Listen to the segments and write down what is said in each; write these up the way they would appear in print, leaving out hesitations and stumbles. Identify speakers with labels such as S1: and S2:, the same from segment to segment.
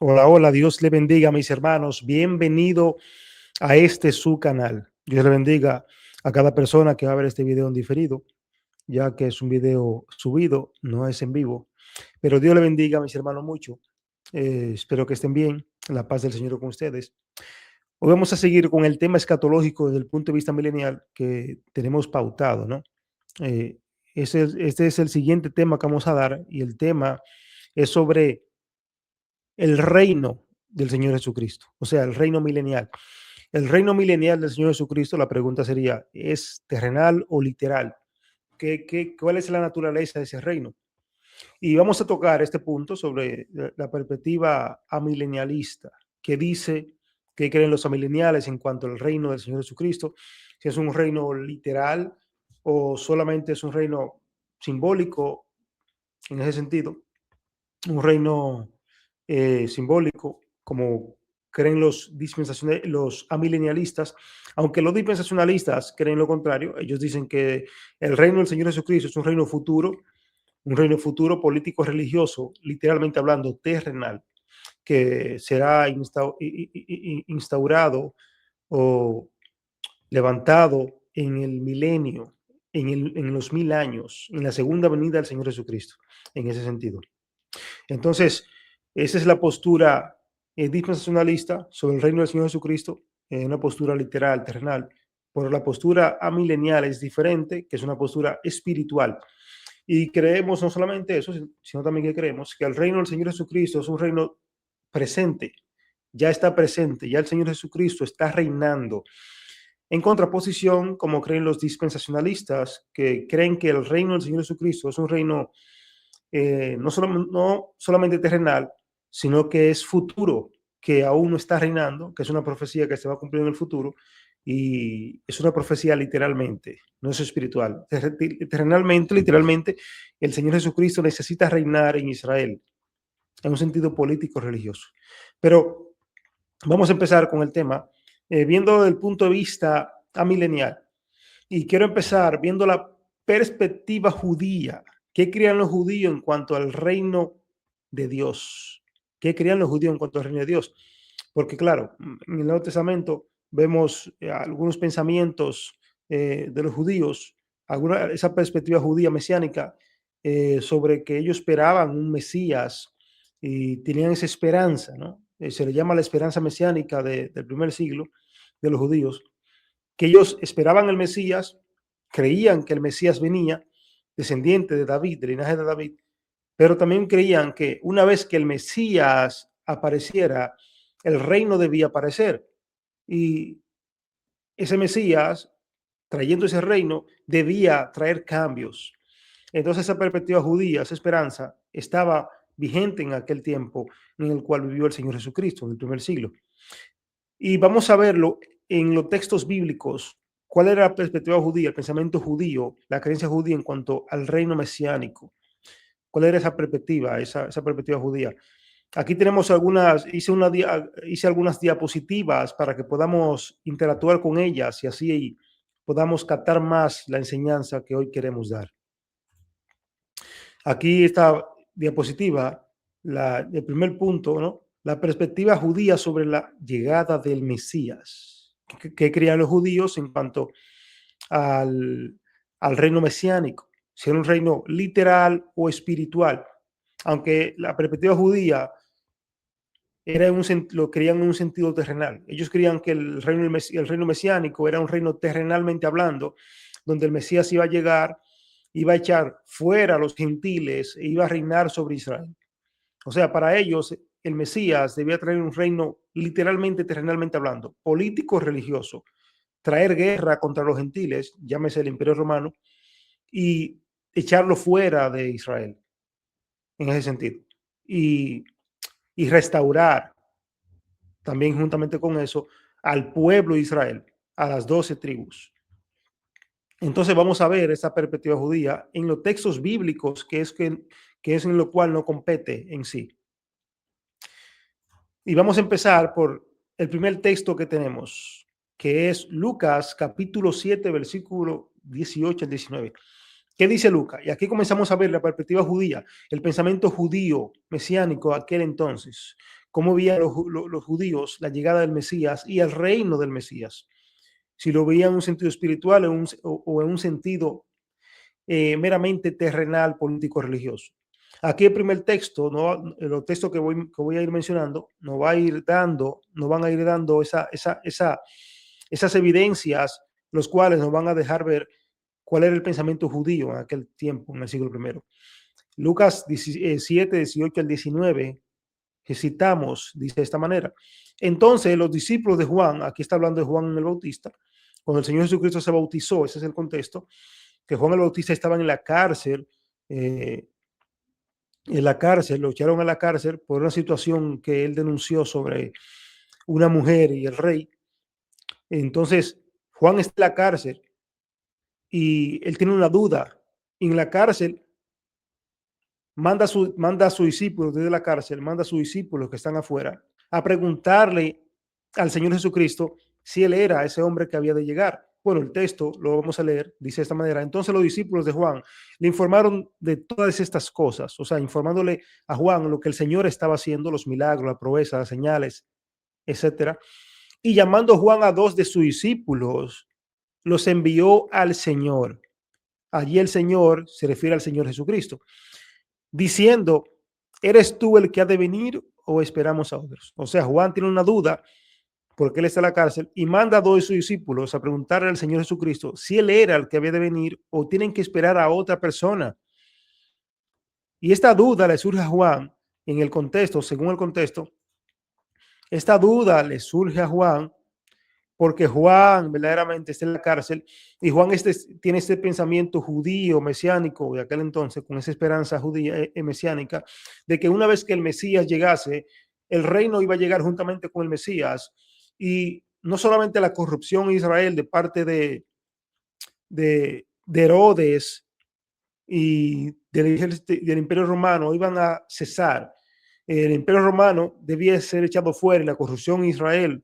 S1: Hola, hola, Dios le bendiga, mis hermanos. Bienvenido a este su canal. Dios le bendiga a cada persona que va a ver este video en diferido, ya que es un video subido, no es en vivo. Pero Dios le bendiga, mis hermanos, mucho. Espero que estén bien. La paz del Señor con ustedes. Hoy vamos a seguir con el tema escatológico desde el punto de vista milenial que tenemos pautado, ¿no? Eh, este es el siguiente tema que vamos a dar y el tema es sobre el reino del Señor Jesucristo, o sea, el reino milenial. El reino milenial del Señor Jesucristo, la pregunta sería, ¿es terrenal o literal? ¿Cuál es la naturaleza de ese reino? Y vamos a tocar este punto sobre la perspectiva amilenialista, que dice que creen los amileniales en cuanto al reino del Señor Jesucristo, si es un reino literal o solamente es un reino simbólico en ese sentido, un reino simbólico, como creen los amilenialistas, aunque los dispensacionalistas creen lo contrario. Ellos dicen que el reino del Señor Jesucristo es un reino futuro político religioso, literalmente hablando, terrenal, que será instaurado o levantado en el milenio, en los 1000 años, en la segunda venida del Señor Jesucristo, en ese sentido. Entonces, esa es la postura dispensacionalista sobre el reino del Señor Jesucristo, una postura literal, terrenal. Pero la postura amilenial es diferente, que es una postura espiritual. Y creemos no solamente eso, sino también que creemos que el reino del Señor Jesucristo es un reino presente, ya está presente, ya el Señor Jesucristo está reinando. En contraposición, como creen los dispensacionalistas, que creen que el reino del Señor Jesucristo es un reino no solamente terrenal, sino que es futuro, que aún no está reinando, que es una profecía que se va a cumplir en el futuro, y es una profecía literalmente, no es espiritual. Terrenalmente, literalmente, el Señor Jesucristo necesita reinar en Israel, en un sentido político religioso. Pero vamos a empezar con el tema, viendo desde el punto de vista amilenial. Y quiero empezar viendo la perspectiva judía. ¿Qué creían los judíos en cuanto al reino de Dios? ¿Qué creían los judíos en cuanto al reino de Dios? Porque claro, en el Nuevo Testamento vemos algunos pensamientos de los judíos, esa perspectiva judía mesiánica sobre que ellos esperaban un Mesías y tenían esa esperanza, ¿no? Se le llama la esperanza mesiánica del primer siglo de los judíos, que ellos esperaban el Mesías, creían que el Mesías venía, descendiente de David, del linaje de David, pero también creían que una vez que el Mesías apareciera, el reino debía aparecer. Y ese Mesías, trayendo ese reino, debía traer cambios. Entonces esa perspectiva judía, esa esperanza, estaba vigente en aquel tiempo en el cual vivió el Señor Jesucristo, en el primer siglo. Y vamos a verlo en los textos bíblicos, cuál era la perspectiva judía, el pensamiento judío, la creencia judía en cuanto al reino mesiánico. ¿Cuál era esa perspectiva, esa perspectiva judía? Aquí tenemos hice algunas diapositivas para que podamos interactuar con ellas y así podamos captar más la enseñanza que hoy queremos dar. Aquí esta diapositiva, el primer punto, ¿no? La perspectiva judía sobre la llegada del Mesías. ¿Qué creían los judíos en cuanto al reino mesiánico? Si era un reino literal o espiritual. Aunque la perspectiva judía lo creían en un sentido terrenal. Ellos creían que el reino mesiánico era un reino terrenalmente hablando, donde el Mesías iba a llegar, iba a echar fuera a los gentiles e iba a reinar sobre Israel. O sea, para ellos el Mesías debía traer un reino literalmente, terrenalmente hablando, político, religioso, traer guerra contra los gentiles, llámese el Imperio Romano, y echarlo fuera de Israel, en ese sentido. Y, y restaurar también juntamente con eso al pueblo de Israel, a las 12 tribus. Entonces vamos a ver esa perspectiva judía en los textos bíblicos, que es en lo cual no compete en sí. Y vamos a empezar por el primer texto que tenemos, que es Lucas capítulo 7, versículo 18 al 19. ¿Qué dice Lucas? Y aquí comenzamos a ver la perspectiva judía, el pensamiento judío mesiánico de aquel entonces. cómo veían los judíos la llegada del Mesías y el reino del Mesías. Si lo veían en un sentido espiritual o en un sentido meramente terrenal, político, religioso. Aquí el primer texto, ¿no? Los textos que voy a ir mencionando, nos van a ir dando esas evidencias, los cuales nos van a dejar ver cuál era el pensamiento judío en aquel tiempo, en el siglo I. Lucas 7, 18 al 19, que citamos, dice de esta manera. Entonces los discípulos de Juan, aquí está hablando de Juan el Bautista, cuando el Señor Jesucristo se bautizó, ese es el contexto, que Juan el Bautista estaba en la cárcel, lo echaron a la cárcel por una situación que él denunció sobre una mujer y el rey. Entonces, Juan está en la cárcel y él tiene una duda. En la cárcel manda a sus discípulos desde la cárcel, manda a sus discípulos que están afuera a preguntarle al Señor Jesucristo si él era ese hombre que había de llegar. Bueno, el texto lo vamos a leer, dice de esta manera. Entonces los discípulos de Juan le informaron de todas estas cosas, o sea, informándole a Juan lo que el Señor estaba haciendo, los milagros, la proeza, las señales, etcétera. Y llamando Juan a dos de sus discípulos, los envió al Señor. Allí el Señor se refiere al Señor Jesucristo, diciendo, ¿eres tú el que ha de venir o esperamos a otros? O sea, Juan tiene una duda porque él está en la cárcel y manda a dos de sus discípulos a preguntarle al Señor Jesucristo si él era el que había de venir o tienen que esperar a otra persona. Y esta duda le surge a Juan en el contexto, según el contexto, esta duda le surge a Juan porque Juan verdaderamente está en la cárcel y Juan tiene este pensamiento judío, mesiánico de aquel entonces, con esa esperanza judía mesiánica, de que una vez que el Mesías llegase, el reino iba a llegar juntamente con el Mesías y no solamente la corrupción en Israel de parte de Herodes y del Imperio Romano iban a cesar. El Imperio Romano debía ser echado fuera y la corrupción en Israel,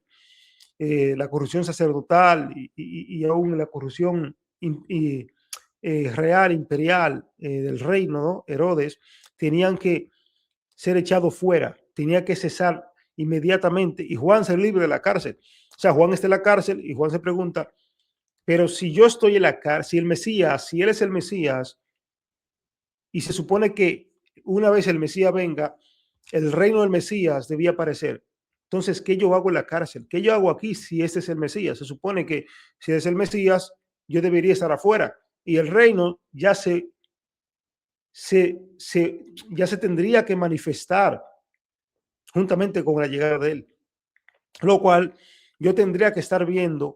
S1: la corrupción sacerdotal y aún la corrupción real, imperial del reino, ¿no? Herodes, tenían que ser echados fuera, tenía que cesar inmediatamente y Juan ser libre de la cárcel. O sea, Juan está en la cárcel y Juan se pregunta, pero si yo estoy en la cárcel, si el Mesías, si él es el Mesías, y se supone que una vez el Mesías venga, el reino del Mesías debía aparecer. Entonces, ¿qué yo hago en la cárcel? ¿Qué yo hago aquí si este es el Mesías? Se supone que si es el Mesías, yo debería estar afuera y el reino ya ya se tendría que manifestar juntamente con la llegada de él. Lo cual yo tendría que estar viendo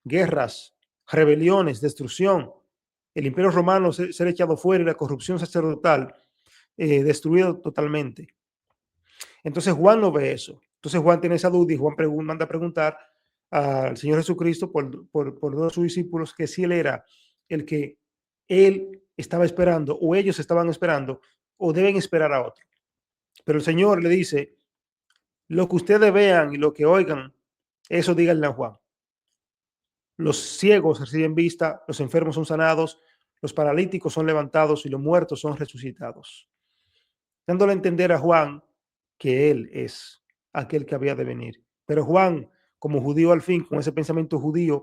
S1: guerras, rebeliones, destrucción, el imperio romano ser echado fuera y la corrupción sacerdotal destruido totalmente. Entonces Juan no ve eso. Entonces Juan tiene esa duda y Juan manda a preguntar al Señor Jesucristo por dos de sus discípulos que si él era el que él estaba esperando o ellos estaban esperando o deben esperar a otro. Pero el Señor le dice, lo que ustedes vean y lo que oigan, eso díganle a Juan. Los ciegos reciben vista, los enfermos son sanados, los paralíticos son levantados y los muertos son resucitados. Dándole a entender a Juan que él es aquel que había de venir. Pero Juan, como judío al fin, con ese pensamiento judío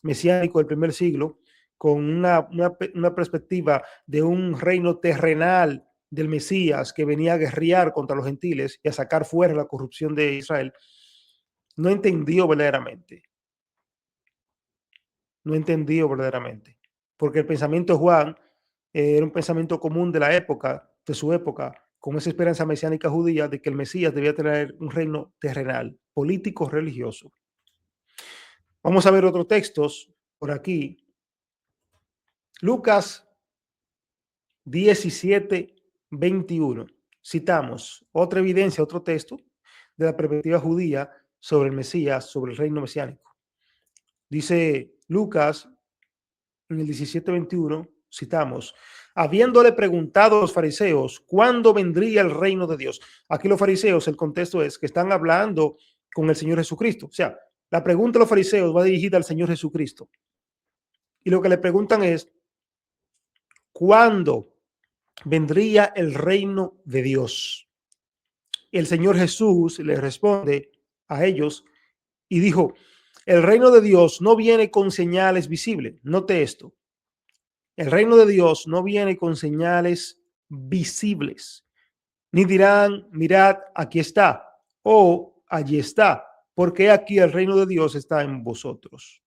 S1: mesiánico del primer siglo, con una perspectiva de un reino terrenal del Mesías que venía a guerrear contra los gentiles y a sacar fuera la corrupción de Israel, no entendió verdaderamente. No entendió verdaderamente. Porque el pensamiento de Juan era un pensamiento común de la época, de su época, con esa esperanza mesiánica judía de que el Mesías debía tener un reino terrenal, político, religioso. Vamos a ver otros textos por aquí. Lucas 17, 21. Citamos otra evidencia, otro texto de la perspectiva judía sobre el Mesías, sobre el reino mesiánico. Dice Lucas en el 17, 21, citamos, habiéndole preguntado a los fariseos cuándo vendría el reino de Dios. Aquí los fariseos, el contexto es que están hablando con el Señor Jesucristo. O sea, la pregunta de los fariseos va dirigida al Señor Jesucristo. Y lo que le preguntan es, ¿cuándo vendría el reino de Dios? el Señor Jesús le responde a ellos y dijo, el reino de Dios no viene con señales visibles. Note esto. El reino de Dios no viene con señales visibles. Ni dirán, mirad, aquí está, o allí está, porque aquí el reino de Dios está en vosotros,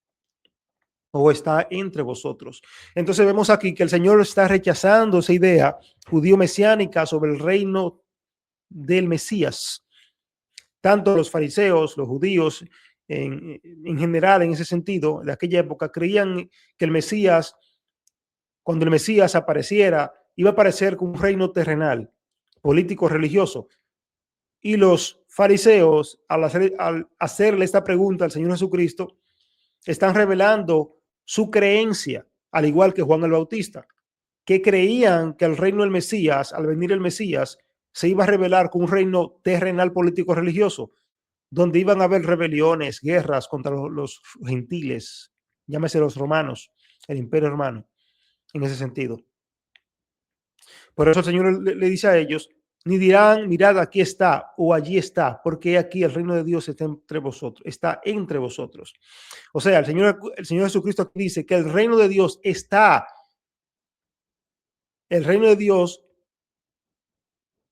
S1: o está entre vosotros. Entonces vemos aquí que el Señor está rechazando esa idea judío mesiánica sobre el reino del Mesías. Tanto los fariseos, los judíos, en general, en ese sentido, de aquella época, creían que el Mesías, cuando el Mesías apareciera, iba a aparecer con un reino terrenal, político, religioso. Y los fariseos, al hacerle esta pregunta al Señor Jesucristo, están revelando su creencia, al igual que Juan el Bautista, que creían que el reino del Mesías, al venir el Mesías, se iba a revelar con un reino terrenal político religioso, donde iban a haber rebeliones, guerras contra los gentiles, llámese los romanos, el imperio romano, en ese sentido. Por eso el Señor le dice a ellos, ni dirán, mirad, aquí está o allí está, porque aquí el reino de Dios está entre vosotros, está entre vosotros. O sea, el Señor Jesucristo dice que el reino de Dios está, el reino de Dios,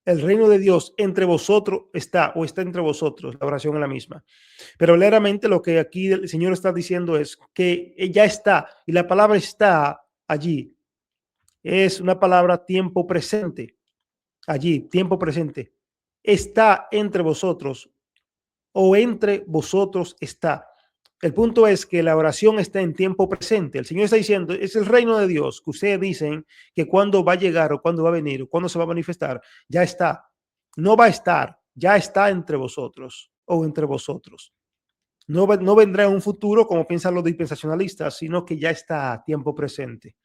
S1: el reino de Dios entre vosotros está o está entre vosotros, la oración es la misma. Pero claramente lo que aquí el Señor está diciendo es que ya está, y la palabra está allí. Es una palabra tiempo presente. Allí, tiempo presente, está entre vosotros o entre vosotros está. El punto es que la oración está en tiempo presente. El Señor está diciendo, es el reino de Dios que ustedes dicen que cuando va a llegar o cuando va a venir o cuando se va a manifestar, ya está. No va a estar, ya está entre vosotros o entre vosotros. No vendrá en un futuro como piensan los dispensacionalistas, sino que ya está a tiempo presente.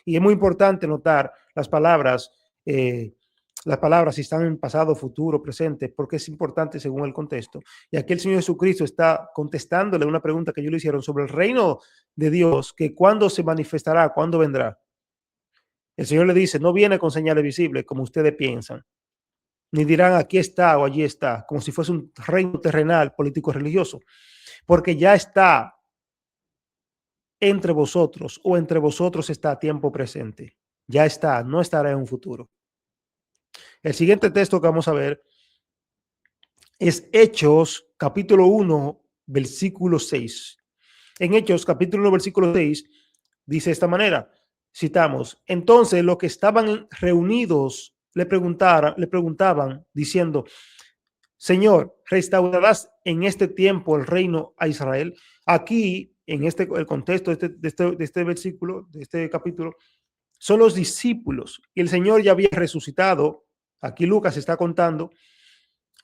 S1: Y es muy importante notar las palabras si están en pasado, futuro, presente, porque es importante según el contexto. Y aquí el Señor Jesucristo está contestándole una pregunta que ellos le hicieron sobre el reino de Dios, que cuándo se manifestará, cuándo vendrá. El Señor le dice, no viene con señales visibles como ustedes piensan, ni dirán aquí está o allí está, como si fuese un reino terrenal, político, religioso, porque ya está entre vosotros o entre vosotros está a tiempo presente. Ya está, no estará en un futuro. El siguiente texto que vamos a ver es Hechos, capítulo 1, versículo 6. En Hechos, capítulo 1, versículo 6, dice de esta manera, citamos, entonces los que estaban reunidos le preguntaban diciendo, Señor, ¿restaurarás en este tiempo el reino a Israel? Aquí, en el contexto de este versículo, de este capítulo, son los discípulos. Y el Señor ya había resucitado. Aquí Lucas está contando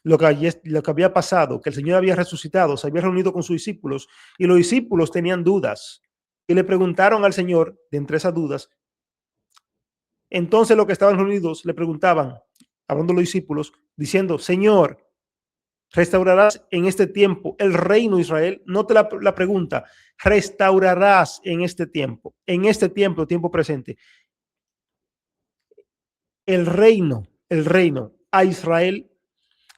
S1: lo que había pasado, que el Señor había resucitado, se había reunido con sus discípulos y los discípulos tenían dudas y le preguntaron al Señor, de entre esas dudas, entonces los que estaban reunidos le preguntaban, hablando los discípulos, diciendo, Señor, ¿restaurarás en este tiempo el reino de Israel? No te la pregunta, restaurarás en este tiempo, tiempo presente, el reino a Israel.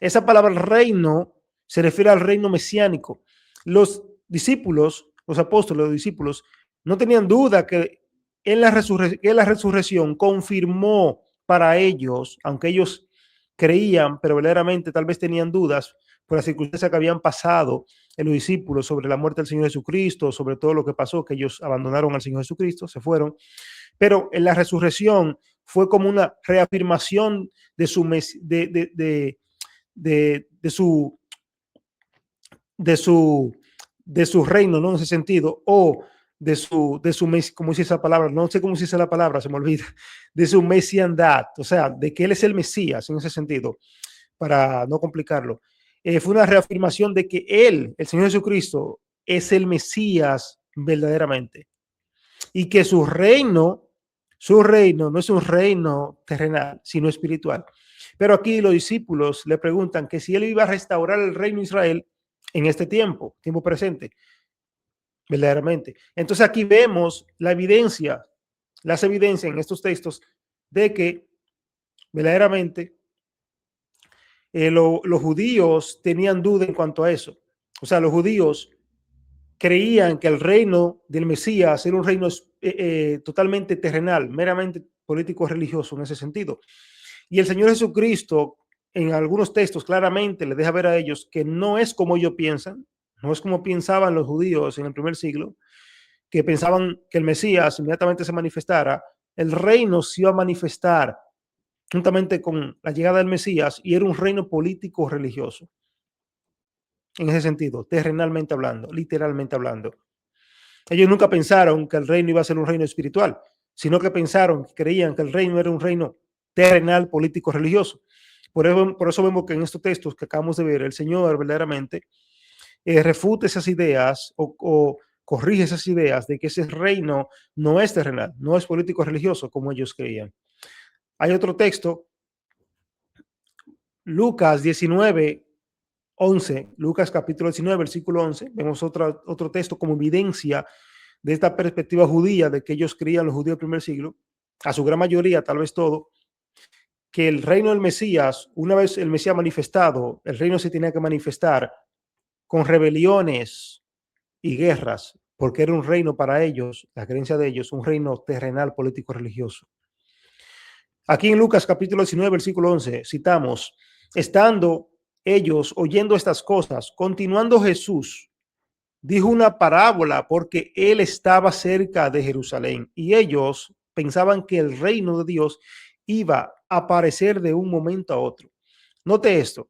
S1: Esa palabra reino se refiere al reino mesiánico. Los discípulos, los apóstoles, los discípulos, no tenían duda que en la resurrección confirmó para ellos, aunque ellos creían, pero verdaderamente tal vez tenían dudas por las circunstancias que habían pasado en los discípulos sobre la muerte del Señor Jesucristo, sobre todo lo que pasó, que ellos abandonaron al Señor Jesucristo, se fueron. Pero en la resurrección fue como una reafirmación de su de su reino, ¿no? En ese sentido, o ¿cómo dice esa palabra? No sé cómo se dice la palabra, se me olvida, de su mesiandad, o sea, de que él es el Mesías en ese sentido, para no complicarlo. Fue una reafirmación de que él, el Señor Jesucristo, es el Mesías verdaderamente y que su reino no es un reino terrenal, sino espiritual. Pero aquí los discípulos le preguntan que si él iba a restaurar el reino de Israel en este tiempo presente, verdaderamente. Entonces aquí vemos las evidencias en estos textos de que verdaderamente los judíos tenían duda en cuanto a eso. O sea, los judíos creían que el reino del Mesías era un reino totalmente terrenal, meramente político-religioso en ese sentido. Y el Señor Jesucristo, en algunos textos, claramente le deja ver a ellos que no es como ellos piensan, no es como pensaban los judíos en el primer siglo, que pensaban que el Mesías inmediatamente se manifestara. El reino se iba a manifestar juntamente con la llegada del Mesías y era un reino político-religioso. En ese sentido, terrenalmente hablando, literalmente hablando. Ellos nunca pensaron que el reino iba a ser un reino espiritual, sino que pensaron, creían que el reino era un reino terrenal, político, religioso. Por eso vemos que en estos textos que acabamos de ver, el Señor verdaderamente refuta esas ideas o corrige esas ideas de que ese reino no es terrenal, no es político religioso como ellos creían. Hay otro texto, Lucas 19, 11, Lucas capítulo 19, versículo 11, vemos otro texto como evidencia de esta perspectiva judía de que ellos creían, los judíos del primer siglo, a su gran mayoría, tal vez todo, que el reino del Mesías, una vez el Mesías manifestado, el reino se tenía que manifestar con rebeliones y guerras, porque era un reino para ellos, la creencia de ellos, un reino terrenal, político, religioso. Aquí en Lucas capítulo 19, versículo 11, citamos, estando ellos oyendo estas cosas, continuando Jesús, dijo una parábola porque él estaba cerca de Jerusalén y ellos pensaban que el reino de Dios iba a aparecer de un momento a otro. Note esto.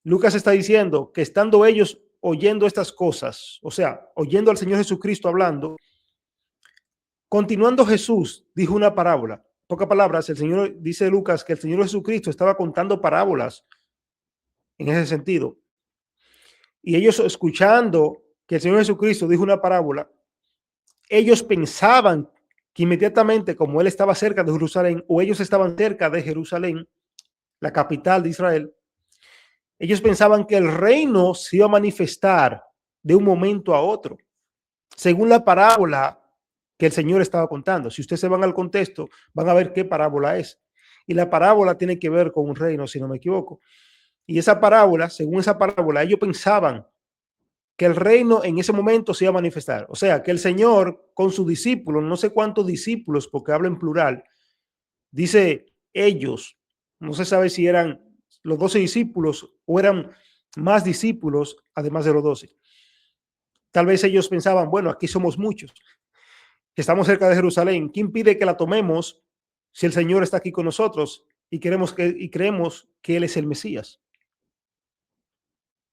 S1: Lucas está diciendo que estando ellos oyendo estas cosas, o sea, oyendo al Señor Jesucristo hablando, continuando Jesús dijo una parábola. Pocas palabras, el Señor dice Lucas que el Señor Jesucristo estaba contando parábolas en ese sentido. Y ellos escuchando que el Señor Jesucristo dijo una parábola, ellos pensaban que inmediatamente, como él estaba cerca de Jerusalén, o ellos estaban cerca de Jerusalén, la capital de Israel, ellos pensaban que el reino se iba a manifestar de un momento a otro, según la parábola que el Señor estaba contando. Si ustedes se van al contexto, van a ver qué parábola es. Y la parábola tiene que ver con un reino, si no me equivoco. Y esa parábola, según esa parábola, ellos pensaban que el reino en ese momento se iba a manifestar. O sea, que el Señor con sus discípulos, no sé cuántos discípulos, porque habla en plural, dice ellos, no se sabe si eran los 12 discípulos o eran más discípulos, además de los 12. Tal vez ellos pensaban, bueno, aquí somos muchos, estamos cerca de Jerusalén, ¿quién pide que la tomemos si el Señor está aquí con nosotros y creemos que Él es el Mesías?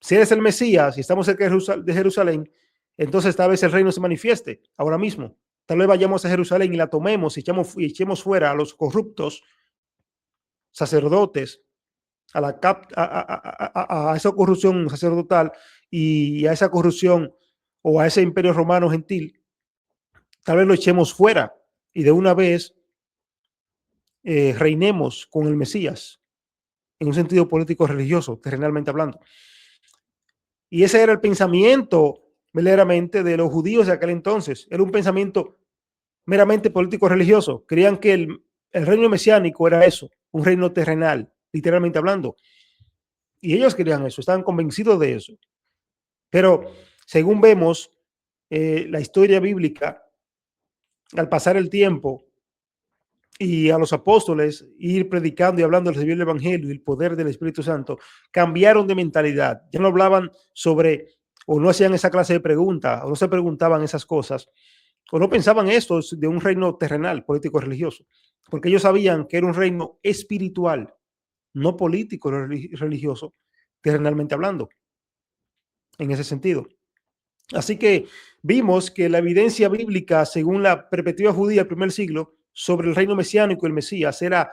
S1: Si Él es el Mesías y estamos cerca de Jerusalén, entonces tal vez el reino se manifieste ahora mismo. Tal vez vayamos a Jerusalén y la tomemos y echemos fuera a los corruptos sacerdotes, a esa corrupción sacerdotal y a esa corrupción o a ese imperio romano gentil, tal vez lo echemos fuera y de una vez reinemos con el Mesías en un sentido político religioso, terrenalmente hablando. Y ese era el pensamiento meramente de los judíos de aquel entonces. Era un pensamiento meramente político religioso. Creían que el reino mesiánico era eso, un reino terrenal, literalmente hablando. Y ellos querían eso, estaban convencidos de eso. Pero según vemos, la historia bíblica, al pasar el tiempo y a los apóstoles ir predicando y hablando del evangelio y el poder del Espíritu Santo, cambiaron de mentalidad. Ya no hablaban sobre, o no hacían esa clase de preguntas, o no se preguntaban esas cosas, o no pensaban esto de un reino terrenal, político, religioso, porque ellos sabían que era un reino espiritual, no político, religioso, terrenalmente hablando, en ese sentido. Así que vimos que la evidencia bíblica, según la perspectiva judía del primer siglo, sobre el reino mesiánico y el Mesías, era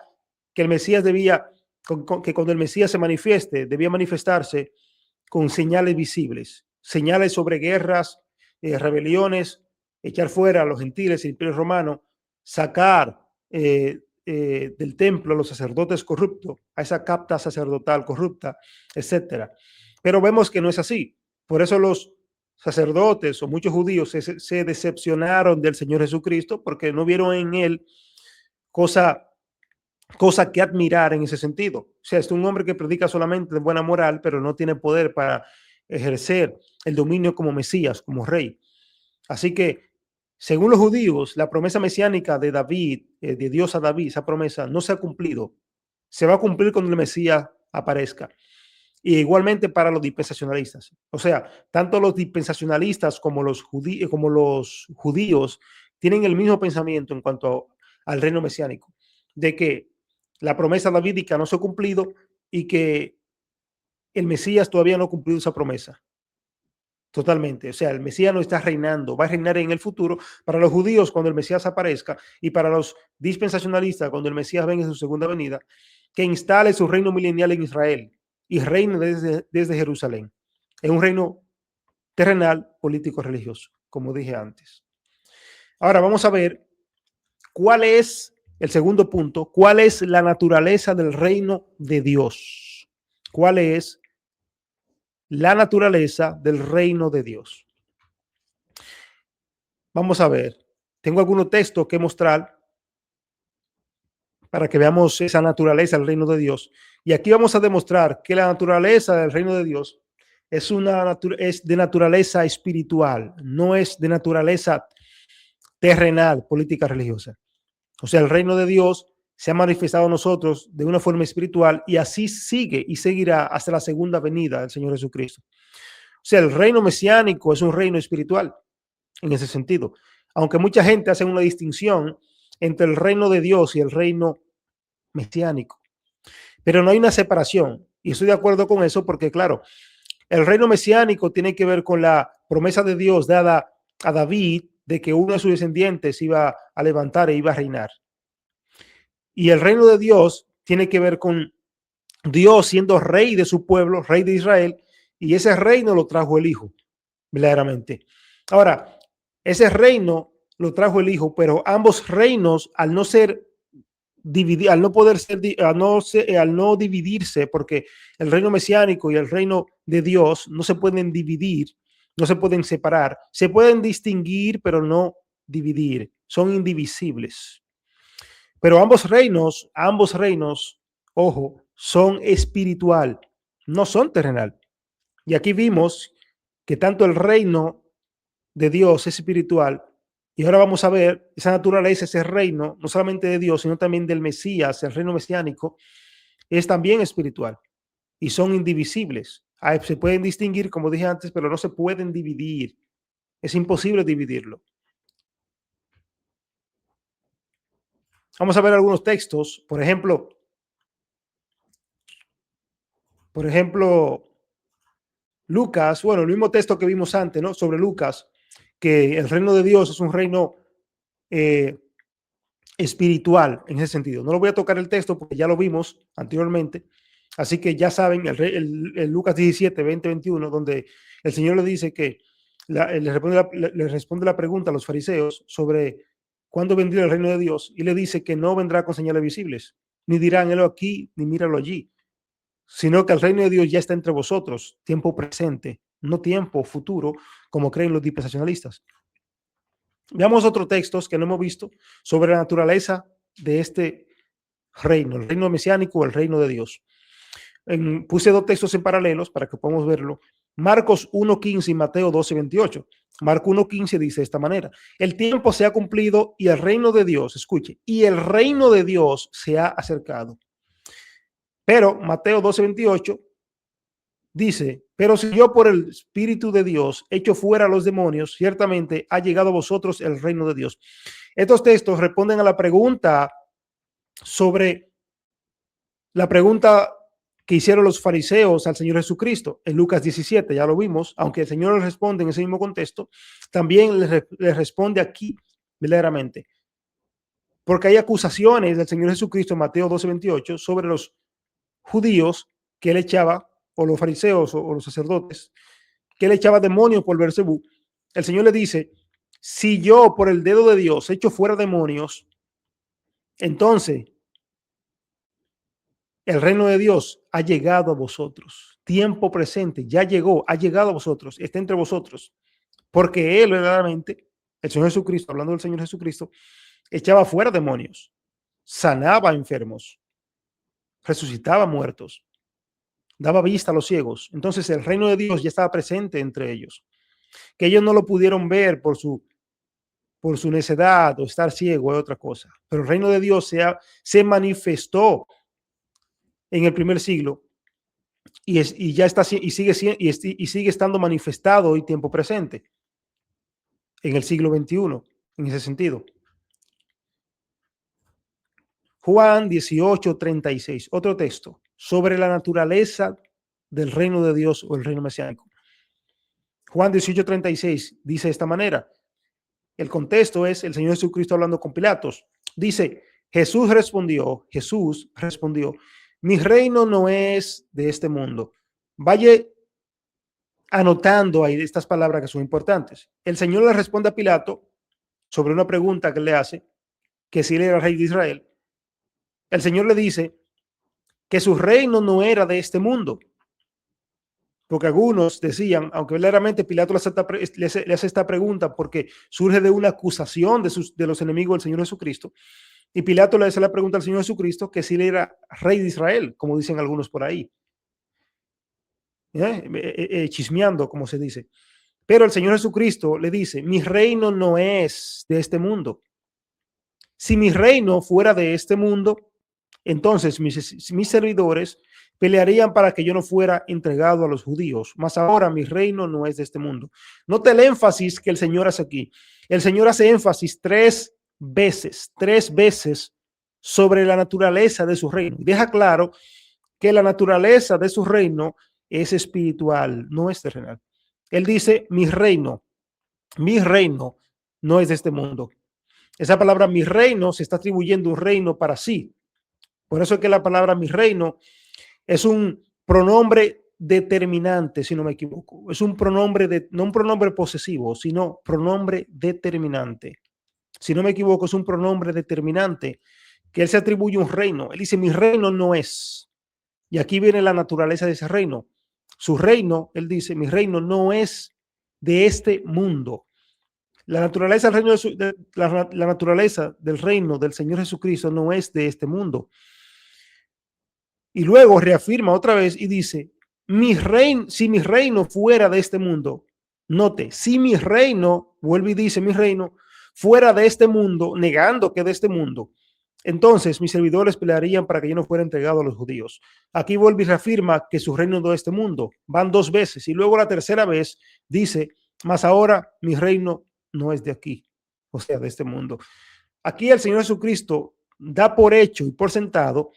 S1: que el Mesías que cuando el Mesías se manifieste, debía manifestarse con señales visibles, señales sobre guerras, rebeliones, echar fuera a los gentiles, el imperio romano, sacar del templo a los sacerdotes corruptos, a esa capta sacerdotal corrupta, etcétera. Pero vemos que no es así. Por eso los sacerdotes o muchos judíos se decepcionaron del Señor Jesucristo porque no vieron en él cosa cosa que admirar en ese sentido. O sea, es un hombre que predica solamente de buena moral, pero no tiene poder para ejercer el dominio como Mesías, como rey. Así que, según los judíos, la promesa mesiánica de David, de Dios a David, esa promesa no se ha cumplido. Se va a cumplir cuando el Mesías aparezca. Y igualmente para los dispensacionalistas. O sea, tanto los dispensacionalistas como los judíos tienen el mismo pensamiento en cuanto al reino mesiánico, de que la promesa davídica no se ha cumplido y que el Mesías todavía no ha cumplido esa promesa. Totalmente. O sea, el Mesías no está reinando, va a reinar en el futuro para los judíos cuando el Mesías aparezca y para los dispensacionalistas cuando el Mesías venga en su segunda venida, que instale su reino milenial en Israel y reine desde Jerusalén. Es un reino terrenal, político, religioso, como dije antes. Ahora vamos a ver cuál es el segundo punto, cuál es la naturaleza del reino de Dios. ¿Cuál es la naturaleza del reino de Dios? Vamos a ver. Tengo algunos textos que mostrar para que veamos esa naturaleza del reino de Dios. Y aquí vamos a demostrar que la naturaleza del reino de Dios es de naturaleza espiritual, no es de naturaleza terrenal, política, religiosa. O sea, el reino de Dios se ha manifestado a nosotros de una forma espiritual y así sigue y seguirá hasta la segunda venida del Señor Jesucristo. O sea, el reino mesiánico es un reino espiritual en ese sentido. Aunque mucha gente hace una distinción entre el reino de Dios y el reino mesiánico. Pero no hay una separación. Y estoy de acuerdo con eso porque, claro, el reino mesiánico tiene que ver con la promesa de Dios dada a David de que uno de sus descendientes iba a levantar e iba a reinar. Y el reino de Dios tiene que ver con Dios siendo rey de su pueblo, rey de Israel, y ese reino lo trajo el Hijo, verdaderamente. Ahora, ese reino lo trajo el Hijo, pero ambos reinos, al no ser dividir, al no poder ser, al no dividirse, porque el reino mesiánico y el reino de Dios no se pueden dividir, no se pueden separar, se pueden distinguir, pero no dividir, son indivisibles. Pero ambos reinos, ojo, son espiritual, no son terrenal. Y aquí vimos que tanto el reino de Dios es espiritual. Y ahora vamos a ver esa naturaleza, ese reino, no solamente de Dios, sino también del Mesías, el reino mesiánico, es también espiritual y son indivisibles. Se pueden distinguir, como dije antes, pero no se pueden dividir. Es imposible dividirlo. Vamos a ver algunos textos, por ejemplo, Lucas, bueno, el mismo texto que vimos antes, ¿no? Sobre Lucas, que el reino de Dios es un reino eh, espiritual en ese sentido. No lo voy a tocar el texto porque ya lo vimos anteriormente. Así que ya saben, el Lucas 17, 20, 21, donde el Señor le dice que le responde la pregunta a los fariseos sobre cuándo vendría el reino de Dios y le dice que no vendrá con señales visibles, ni dirán, helo aquí, ni míralo allí, sino que el reino de Dios ya está entre vosotros, tiempo presente, no tiempo futuro, como creen los dispensacionalistas. Veamos otros textos que no hemos visto sobre la naturaleza de este reino, el reino mesiánico o el reino de Dios. Puse dos textos en paralelos para que podamos verlo. Marcos 1.15 y Mateo 12.28. Marcos 1.15 dice de esta manera: el tiempo se ha cumplido y el reino de Dios, escuche, y el reino de Dios se ha acercado. Pero Mateo 12.28 dice: pero si yo por el Espíritu de Dios echo fuera a los demonios, ciertamente ha llegado a vosotros el reino de Dios. Estos textos responden a la pregunta sobre la pregunta que hicieron los fariseos al Señor Jesucristo en Lucas 17, ya lo vimos, aunque el Señor les responde en ese mismo contexto, también les responde aquí verdaderamente. Porque hay acusaciones del Señor Jesucristo en Mateo 12.28 sobre los judíos que él echaba, o los fariseos o los sacerdotes, que él echaba demonios por Beelzebú. El Señor le dice: si yo por el dedo de Dios echo fuera demonios, entonces el reino de Dios ha llegado a vosotros. Tiempo presente, ya llegó, ha llegado a vosotros, está entre vosotros. Porque Él verdaderamente, el Señor Jesucristo, hablando del Señor Jesucristo, echaba fuera demonios. sanaba enfermos, resucitaba muertos, daba vista a los ciegos. Entonces el reino de Dios ya estaba presente entre ellos. Que ellos no lo pudieron ver por su necedad o estar ciego es otra cosa. Pero el reino de Dios se manifestó en el primer siglo y ya está y sigue estando manifestado hoy tiempo presente en el siglo XXI en ese sentido. Juan 18:36, otro texto sobre la naturaleza del reino de Dios o el reino mesiánico. Juan 18:36 dice de esta manera. El contexto es el Señor Jesucristo hablando con Pilatos. Dice, Jesús respondió, mi reino no es de este mundo. Vaya anotando ahí estas palabras que son importantes. El Señor le responde a Pilato sobre una pregunta que le hace, que si él era rey de Israel. El Señor le dice que su reino no era de este mundo. Porque algunos decían, aunque verdaderamente Pilato le hace esta pregunta porque surge de una acusación de los enemigos del Señor Jesucristo, y Pilato le hace la pregunta al Señor Jesucristo que si él era rey de Israel, como dicen algunos por ahí, chismeando, como se dice. Pero el Señor Jesucristo le dice, mi reino no es de este mundo. Si mi reino fuera de este mundo, entonces mis servidores pelearían para que yo no fuera entregado a los judíos. Mas ahora mi reino no es de este mundo. Note el énfasis que el Señor hace aquí. El Señor hace énfasis tres veces sobre la naturaleza de su reino. Deja claro que la naturaleza de su reino es espiritual, no es terrenal. Él dice, mi reino no es de este mundo. Esa palabra mi reino se está atribuyendo un reino para sí. Por eso es que la palabra mi reino es un pronombre determinante, si no me equivoco. Es un pronombre, no un pronombre posesivo, sino pronombre determinante. Si no me equivoco, es un pronombre determinante que él se atribuye un reino. Él dice, mi reino no es. Y aquí viene la naturaleza de ese reino. Su reino, él dice, mi reino no es de este mundo. La naturaleza del reino la naturaleza del reino del Señor Jesucristo no es de este mundo. Y luego reafirma otra vez y dice, si mi reino fuera de este mundo, note, si mi reino, vuelve y dice, mi reino fuera de este mundo, negando que de este mundo, entonces mis servidores pelearían para que yo no fuera entregado a los judíos. Aquí vuelve y reafirma que su reino no es de este mundo. Van dos veces y luego la tercera vez dice, mas ahora mi reino no es de aquí, o sea, de este mundo. Aquí el Señor Jesucristo da por hecho y por sentado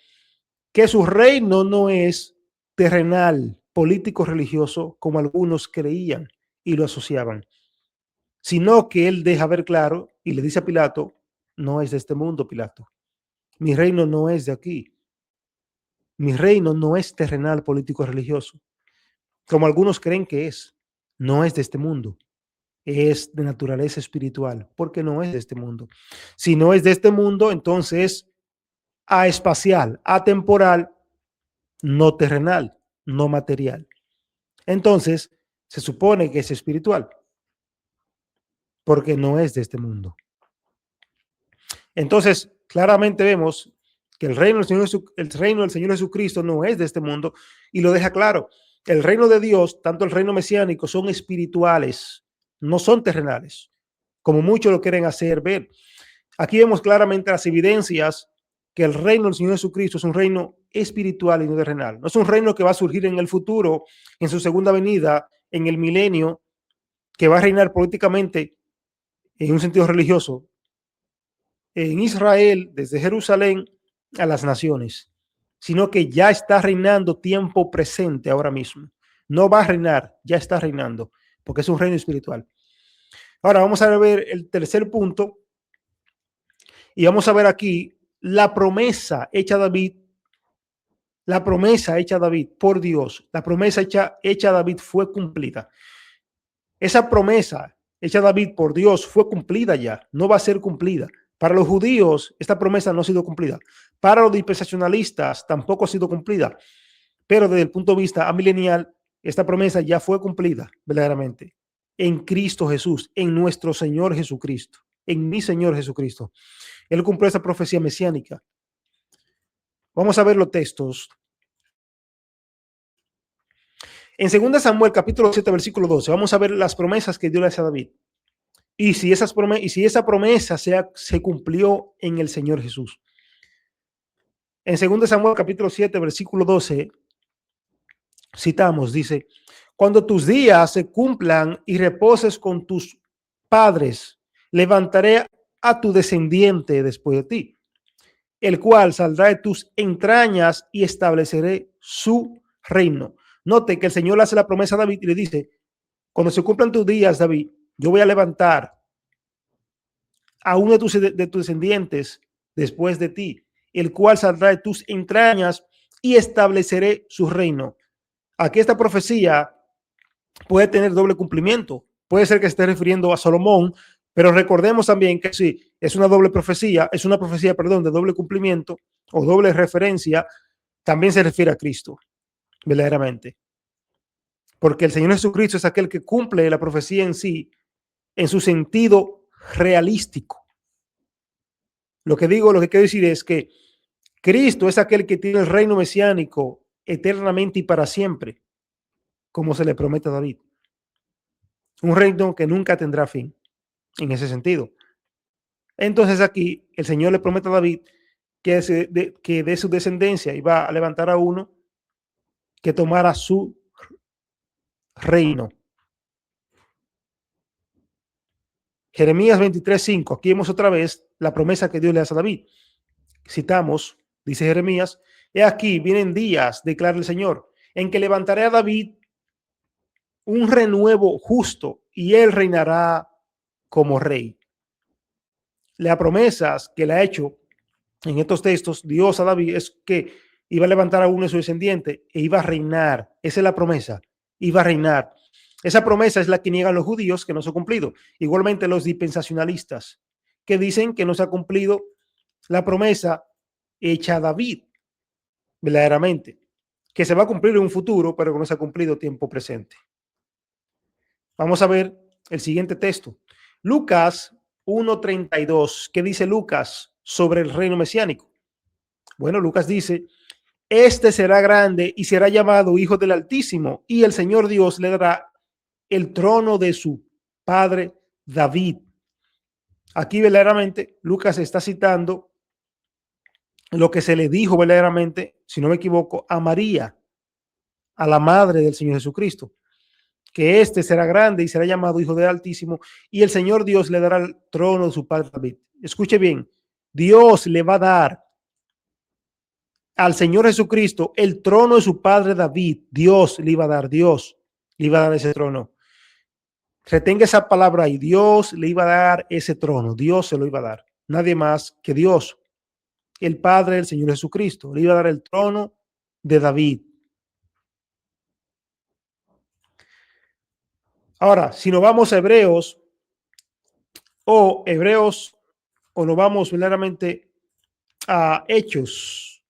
S1: que su reino no es terrenal, político, religioso, como algunos creían y lo asociaban, sino que él deja ver claro y le dice a Pilato, no es de este mundo, Pilato. Mi reino no es de aquí. Mi reino no es terrenal, político, religioso, como algunos creen que es. No es de este mundo. Es de naturaleza espiritual, porque no es de este mundo. Si no es de este mundo, entonces espacial, atemporal, no terrenal, no material. Entonces, se supone que es espiritual, porque no es de este mundo. Entonces, claramente vemos que el reino del Señor Jesucristo no es de este mundo y lo deja claro. El reino de Dios, tanto el reino mesiánico, son espirituales, no son terrenales, como muchos lo quieren hacer ver. Aquí vemos claramente las evidencias que el reino del Señor Jesucristo es un reino espiritual y no terrenal. No es un reino que va a surgir en el futuro, en su segunda venida, en el milenio, que va a reinar políticamente en un sentido religioso en Israel, desde Jerusalén a las naciones, sino que ya está reinando tiempo presente ahora mismo. No va a reinar, ya está reinando, porque es un reino espiritual. Ahora vamos a ver el tercer punto y vamos a ver aquí la promesa hecha a David. La promesa hecha a David por Dios, la promesa hecha a David fue cumplida. Esa promesa hecha a David por Dios fue cumplida ya, no va a ser cumplida. Para los judíos, esta promesa no ha sido cumplida. Para los dispensacionalistas tampoco ha sido cumplida. Pero desde el punto de vista amilenial, esta promesa ya fue cumplida verdaderamente en Cristo Jesús, en nuestro Señor Jesucristo, en mi Señor Jesucristo. Él cumplió esa profecía mesiánica Vamos a ver los textos. En 2 Samuel capítulo 7 versículo 12 vamos a ver las promesas que Dios le hace a David. Y si esa promesa se cumplió en el Señor Jesús. En 2 Samuel capítulo 7 versículo 12 citamos, dice: cuando tus días se cumplan y reposes con tus padres, levantaré a tu descendiente después de ti, el cual saldrá de tus entrañas y estableceré su reino. Note que el Señor le hace la promesa a David y le dice: cuando se cumplan tus días, David, yo voy a levantar a uno de tus descendientes después de ti, el cual saldrá de tus entrañas y estableceré su reino. Aquí esta profecía puede tener doble cumplimiento. Puede ser que esté refiriendo a Salomón, pero recordemos también que sí, es una doble profecía, perdón, de doble cumplimiento o doble referencia, también se refiere a Cristo, verdaderamente. Porque el Señor Jesucristo es aquel que cumple la profecía en sí, en su sentido realístico. Lo que quiero decir es que Cristo es aquel que tiene el reino mesiánico eternamente y para siempre, como se le promete a David. Un reino que nunca tendrá fin, en ese sentido. Entonces aquí el Señor le promete a David que de su descendencia iba a levantar a uno que tomara su reino. Jeremías 23:5, aquí vemos otra vez la promesa que Dios le hace a David. Citamos, dice Jeremías: he aquí, vienen días, declara el Señor, en que levantaré a David un renuevo justo y él reinará como rey. Las promesas que le ha hecho en estos textos Dios a David es que iba a levantar a uno de sus descendientes e iba a reinar. Esa es la promesa, iba a reinar. Esa promesa es la que niegan los judíos, que no se ha cumplido. Igualmente los dispensacionalistas, que dicen que no se ha cumplido la promesa hecha a David, verdaderamente, que se va a cumplir en un futuro, pero que no se ha cumplido en tiempo presente. Vamos a ver el siguiente texto. Lucas 1:32. ¿Qué dice Lucas sobre el reino mesiánico? Bueno, Lucas dice: este será grande y será llamado Hijo del Altísimo, y el Señor Dios le dará el trono de su padre David. Aquí verdaderamente Lucas está citando lo que se le dijo verdaderamente, si no me equivoco, a María, a la madre del Señor Jesucristo, que este será grande y será llamado Hijo del Altísimo, y el Señor Dios le dará el trono de su padre David. Escuche bien, Dios le va a dar al Señor Jesucristo el trono de su padre David. Dios le iba a dar, Dios le iba a dar ese trono. Retenga esa palabra ahí, Dios le iba a dar ese trono, Dios se lo iba a dar. Nadie más que Dios, el Padre del Señor Jesucristo, le iba a dar el trono de David. Ahora, si nos vamos a Hebreos, o nos vamos verdaderamente a Hechos,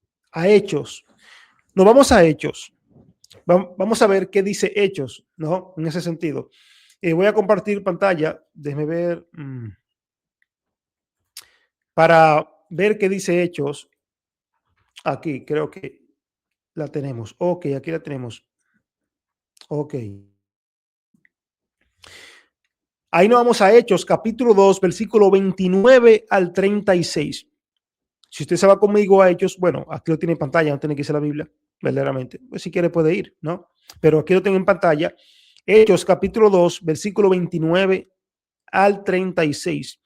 S1: nos vamos a Hechos. Vamos a ver qué dice Hechos, ¿no? En ese sentido. Voy a compartir pantalla, déjeme ver, para ver qué dice Hechos. Aquí, creo que la tenemos. Ok, aquí la tenemos. Ok. Ahí nos vamos a Hechos, capítulo 2, versículo 29 al 36. Si usted se va conmigo a Hechos, bueno, aquí lo tiene en pantalla, no tiene que irse a la Biblia, verdaderamente. Pues si quiere puede ir, ¿no? Pero aquí lo tengo en pantalla. Hechos, capítulo 2, versículo 29 al 36.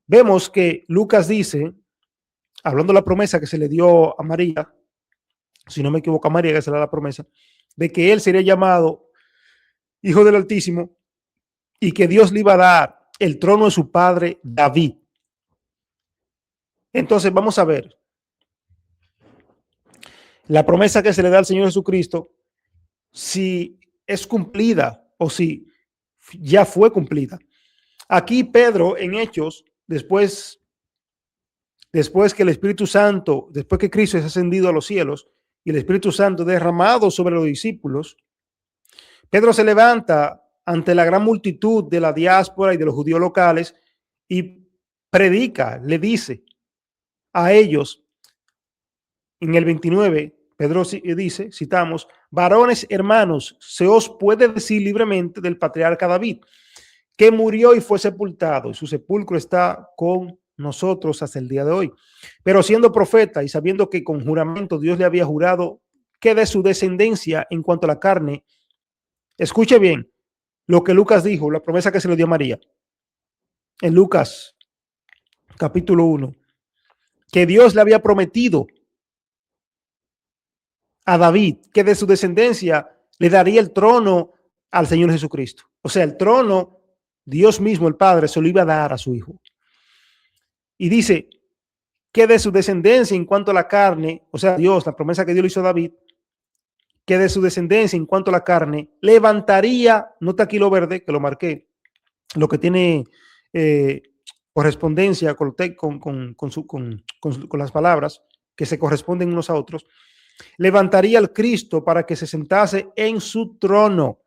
S1: Vemos que Lucas dice, hablando de la promesa que se le dio a María, si no me equivoco, a María que será la promesa, de que él sería llamado Hijo del Altísimo y que Dios le iba a dar el trono de su padre David. Entonces vamos a ver la promesa que se le da al Señor Jesucristo, si es cumplida o si ya fue cumplida. Aquí Pedro en Hechos, después que el Espíritu Santo, después que Cristo es ascendido a los cielos y el Espíritu Santo derramado sobre los discípulos, Pedro se levanta ante la gran multitud de la diáspora y de los judíos locales y predica, le dice a ellos: en el 29, Pedro dice, citamos, varones hermanos, se os puede decir libremente del patriarca David, que murió y fue sepultado, y su sepulcro está con nosotros hasta el día de hoy. Pero siendo profeta y sabiendo que con juramento Dios le había jurado que de su descendencia en cuanto a la carne, escuche bien lo que Lucas dijo, la promesa que se le dio a María, en Lucas capítulo 1, que Dios le había prometido a David que de su descendencia le daría el trono al Señor Jesucristo. O sea, el trono, Dios mismo, el Padre, se lo iba a dar a su Hijo. Y dice que de su descendencia en cuanto a la carne, o sea, Dios, la promesa que Dios le hizo a David, que de su descendencia en cuanto a la carne, levantaría, nota aquí lo verde, que lo marqué, lo que tiene correspondencia con las palabras que se corresponden unos a otros, levantaría al Cristo para que se sentase en su trono.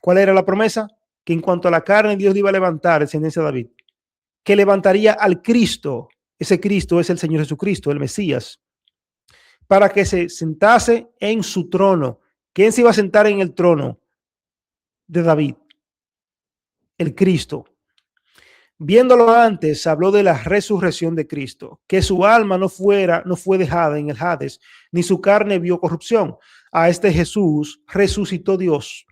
S1: ¿Cuál era la promesa? Que en cuanto a la carne Dios iba a levantar, descendencia de David, que levantaría al Cristo. Ese Cristo es el Señor Jesucristo, el Mesías, para que se sentase en su trono. ¿Quién se iba a sentar en el trono de David? El Cristo. Viéndolo antes, habló de la resurrección de Cristo, que su alma no fue dejada en el Hades, ni su carne vio corrupción. A este Jesús resucitó Dios,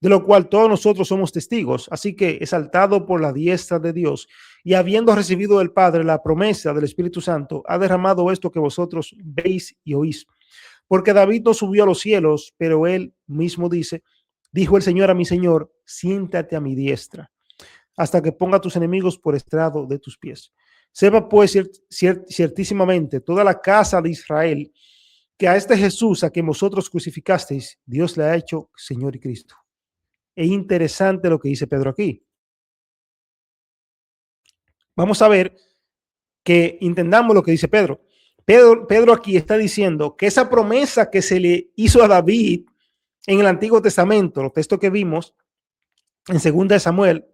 S1: de lo cual todos nosotros somos testigos. Así que, exaltado por la diestra de Dios y habiendo recibido del Padre la promesa del Espíritu Santo, ha derramado esto que vosotros veis y oís. Porque David no subió a los cielos, pero él mismo dijo el Señor a mi Señor, siéntate a mi diestra, hasta que ponga a tus enemigos por estrado de tus pies. Sepa pues ciertísimamente toda la casa de Israel que a este Jesús a quien vosotros crucificasteis, Dios le ha hecho Señor y Cristo. Es interesante lo que dice Pedro aquí. Vamos a ver que entendamos lo que dice Pedro. Pedro aquí está diciendo que esa promesa que se le hizo a David en el Antiguo Testamento, los textos que vimos en 2 de Samuel,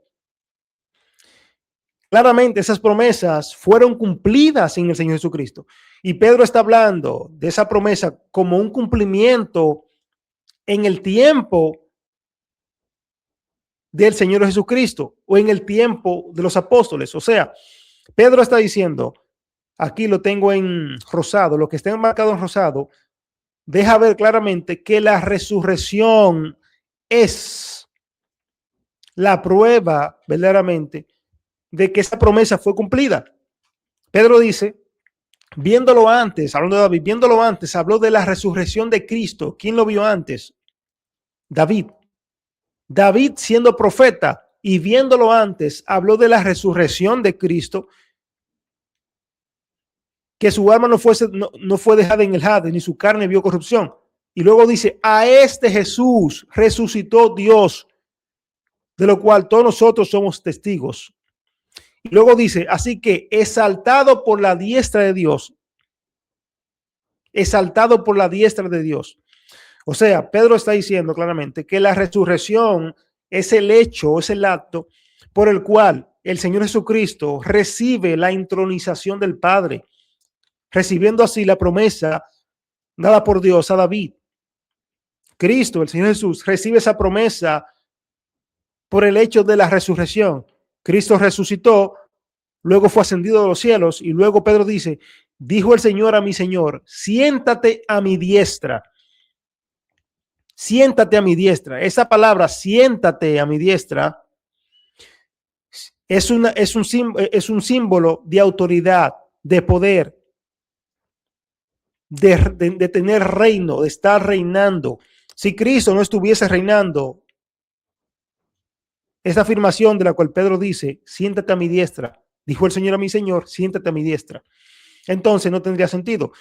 S1: claramente esas promesas fueron cumplidas en el Señor Jesucristo. Y Pedro está hablando de esa promesa como un cumplimiento en el tiempo del Señor Jesucristo o en el tiempo de los apóstoles. O sea, Pedro está diciendo, aquí lo tengo en rosado, lo que está enmarcado en rosado, deja ver claramente que la resurrección es la prueba verdaderamente de que esa promesa fue cumplida. Pedro dice, viéndolo antes, hablando de David, viéndolo antes, habló de la resurrección de Cristo. ¿Quién lo vio antes? David. David, siendo profeta y viéndolo antes, habló de la resurrección de Cristo, que su alma no fue dejada en el Hades, ni su carne vio corrupción. Y luego dice, a este Jesús resucitó Dios, de lo cual todos nosotros somos testigos. Y luego dice, así que exaltado por la diestra de Dios, exaltado por la diestra de Dios. O sea, Pedro está diciendo claramente que la resurrección es el hecho, es el acto por el cual el Señor Jesucristo recibe la entronización del Padre, recibiendo así la promesa dada por Dios a David. Cristo, el Señor Jesús, recibe esa promesa por el hecho de la resurrección. Cristo resucitó, luego fue ascendido a los cielos y luego Pedro dice, dijo el Señor a mi Señor, siéntate a mi diestra. Siéntate a mi diestra. Esa palabra, siéntate a mi diestra, es un símbolo de autoridad, de poder, de tener reino, de estar reinando. Si Cristo no estuviese reinando, esta afirmación de la cual Pedro dice, siéntate a mi diestra, dijo el Señor a mi Señor, siéntate a mi diestra, entonces no tendría sentido.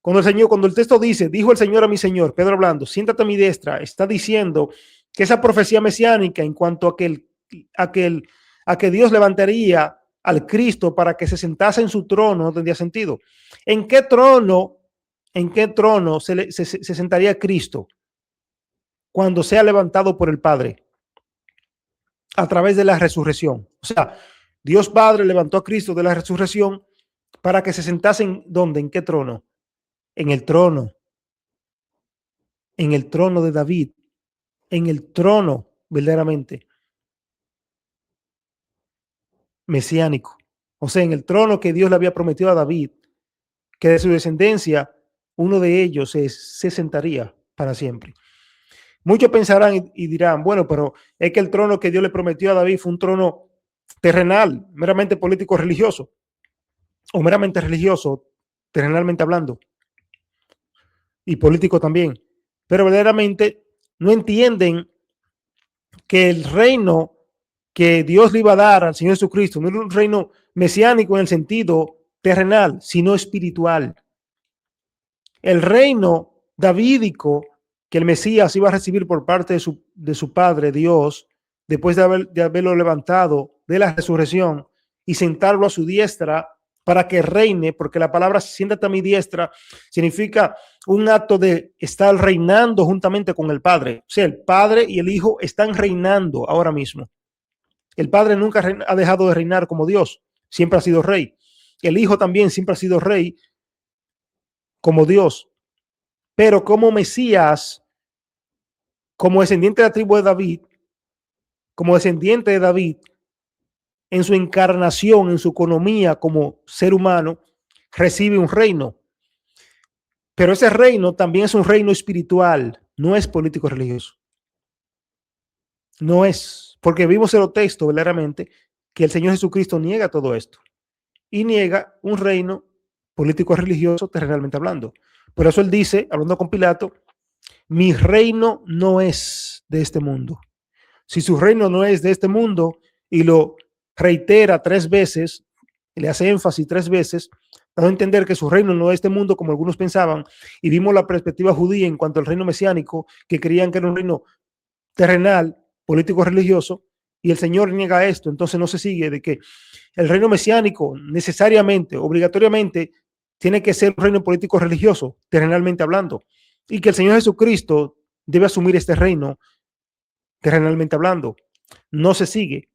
S1: Cuando el texto dice, dijo el Señor a mi Señor, Pedro hablando, siéntate a mi diestra, está diciendo que esa profecía mesiánica en cuanto a que Dios levantaría al Cristo para que se sentase en su trono no tendría sentido. ¿En qué trono se sentaría Cristo cuando sea levantado por el Padre? A través de la resurrección. O sea, Dios Padre levantó a Cristo de la resurrección para que se sentasen, ¿dónde? ¿En qué trono? En el trono, en el trono de David, en el trono verdaderamente mesiánico. O sea, en el trono que Dios le había prometido a David, que de su descendencia uno de ellos se sentaría para siempre. Muchos pensarán y dirán, bueno, pero es que el trono que Dios le prometió a David fue un trono terrenal, meramente político religioso, o meramente religioso, terrenalmente hablando, y político también. Pero verdaderamente no entienden que el reino que Dios le iba a dar al Señor Jesucristo no era un reino mesiánico en el sentido terrenal, sino espiritual. El reino davídico que el Mesías iba a recibir por parte de su Padre Dios, después de haberlo levantado de la resurrección y sentarlo a su diestra para que reine, porque la palabra siéntate a mi diestra significa un acto de estar reinando juntamente con el Padre. O sea, el Padre y el Hijo están reinando ahora mismo. El Padre nunca ha dejado de reinar como Dios, siempre ha sido rey. El Hijo también siempre ha sido rey como Dios. Pero como Mesías, como descendiente de la tribu de David, como descendiente de David, en su encarnación, en su economía como ser humano, recibe un reino. Pero ese reino también es un reino espiritual, no es político religioso. No es, porque vimos en los textos verdaderamente que el Señor Jesucristo niega todo esto y niega un reino político religioso terrenalmente hablando. Por eso él dice, hablando con Pilato, mi reino no es de este mundo. Si su reino no es de este mundo y lo reitera 3 veces, le hace énfasis 3 veces, dando a entender que su reino no es de este mundo como algunos pensaban, y vimos la perspectiva judía en cuanto al reino mesiánico, que creían que era un reino terrenal, político religioso, y el Señor niega esto. Entonces no se sigue de que el reino mesiánico necesariamente, obligatoriamente, tiene que ser un reino político religioso, terrenalmente hablando, y que el Señor Jesucristo debe asumir este reino terrenalmente hablando. No se sigue,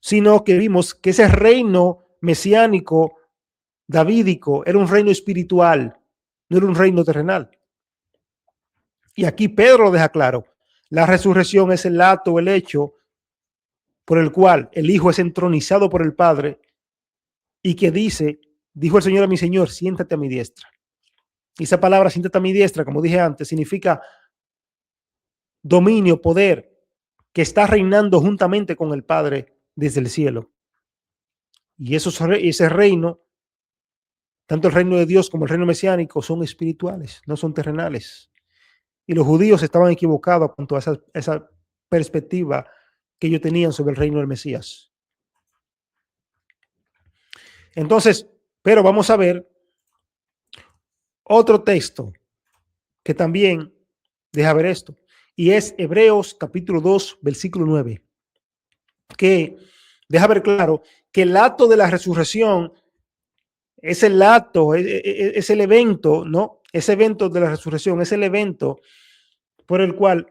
S1: sino que vimos que ese reino mesiánico davídico era un reino espiritual, no era un reino terrenal. Y aquí Pedro lo deja claro. La resurrección es el acto, el hecho por el cual el Hijo es entronizado por el Padre y que dijo el Señor a mi Señor, siéntate a mi diestra. Y esa palabra, siéntate a mi diestra, como dije antes, significa dominio, poder, que está reinando juntamente con el Padre desde el cielo. Y ese reino, tanto el reino de Dios como el reino mesiánico, son espirituales, no son terrenales. Y los judíos estaban equivocados cuanto a esa perspectiva que ellos tenían sobre el reino del Mesías. Entonces, pero vamos a ver otro texto que también deja ver esto, y es Hebreos capítulo 2, versículo 9, que deja ver claro que el acto de la resurrección es el acto, es el evento, ¿no? Ese evento de la resurrección es el evento por el cual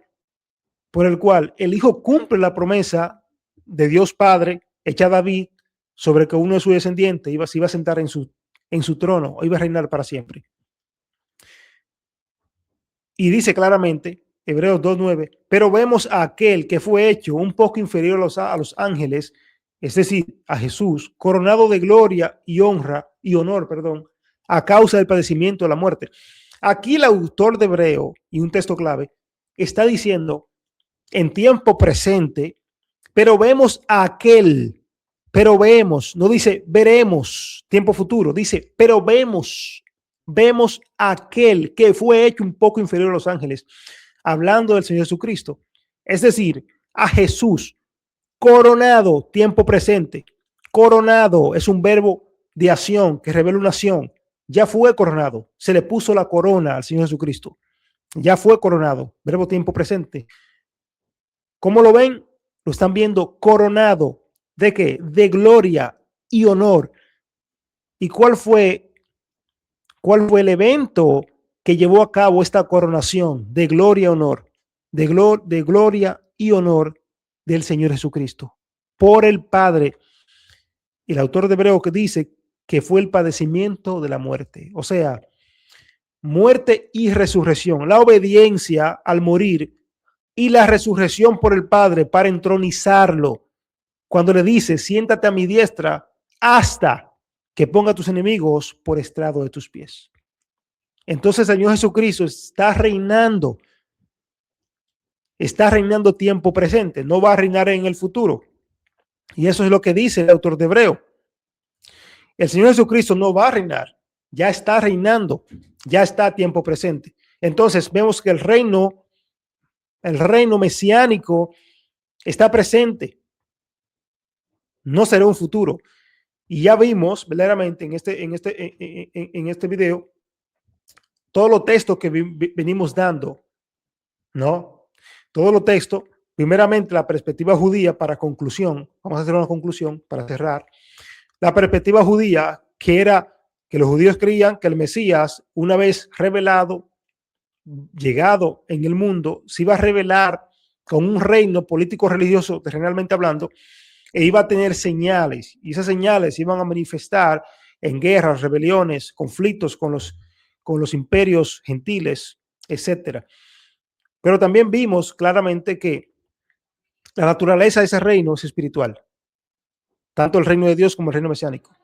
S1: el Hijo cumple la promesa de Dios Padre hecha a David sobre que uno de sus descendientes se iba a sentar en su trono o iba a reinar para siempre. Y dice claramente, Hebreos 2:9, pero vemos a aquel que fue hecho un poco inferior a los ángeles, es decir, a Jesús, coronado de gloria y honor, a causa del padecimiento de la muerte. Aquí el autor de Hebreo, y un texto clave, está diciendo en tiempo presente, pero vemos a aquel, no dice veremos, tiempo futuro, dice, pero vemos a aquel que fue hecho un poco inferior a los ángeles, hablando del Señor Jesucristo. Es decir, a Jesús, coronado, tiempo presente. Coronado es un verbo de acción que revela una acción. Ya fue coronado, se le puso la corona al Señor Jesucristo. Ya fue coronado, verbo tiempo presente. ¿Cómo lo ven? Lo están viendo coronado. ¿De qué? De gloria y honor. ¿Y cuál fue el evento que llevó a cabo esta coronación de gloria y honor? De gloria y honor del Señor Jesucristo. Por el Padre. El autor de Hebreo que dice que fue el padecimiento de la muerte. O sea, muerte y resurrección, la obediencia al morir y la resurrección por el Padre para entronizarlo. Cuando le dice, siéntate a mi diestra hasta que ponga a tus enemigos por estrado de tus pies. Entonces el Señor Jesucristo está reinando tiempo presente, no va a reinar en el futuro. Y eso es lo que dice el autor de Hebreo. El Señor Jesucristo no va a reinar, ya está reinando, ya está a tiempo presente. Entonces vemos que el reino mesiánico está presente, no será un futuro. Y ya vimos verdaderamente en este video todos los textos que venimos dando, ¿no? Todos los textos, primeramente la perspectiva judía para conclusión, vamos a hacer una conclusión para cerrar. La perspectiva judía, que era que los judíos creían que el Mesías, una vez revelado, llegado en el mundo, se iba a revelar con un reino político religioso, terrenalmente hablando, e iba a tener señales, y esas señales iban a manifestar en guerras, rebeliones, conflictos con los imperios gentiles, etcétera. Pero también vimos claramente que la naturaleza de ese reino es espiritual, tanto el reino de Dios como el reino mesiánico.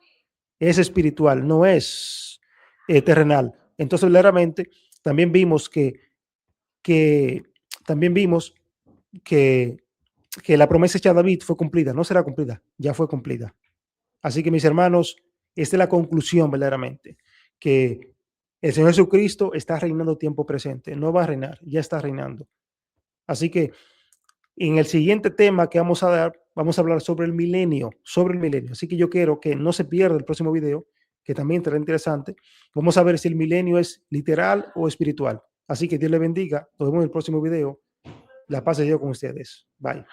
S1: Es espiritual, no es terrenal. Entonces, verdaderamente, también vimos también vimos que la promesa hecha a David fue cumplida, no será cumplida, ya fue cumplida. Así que mis hermanos, esta es la conclusión verdaderamente, que el Señor Jesucristo está reinando tiempo presente, no va a reinar, ya está reinando. Así que en el siguiente tema que vamos a dar, vamos a hablar sobre el milenio. Así que yo quiero que no se pierda el próximo video, que también será interesante. Vamos a ver si el milenio es literal o espiritual. Así que Dios le bendiga. Nos vemos en el próximo video. La paz de Dios con ustedes. Bye.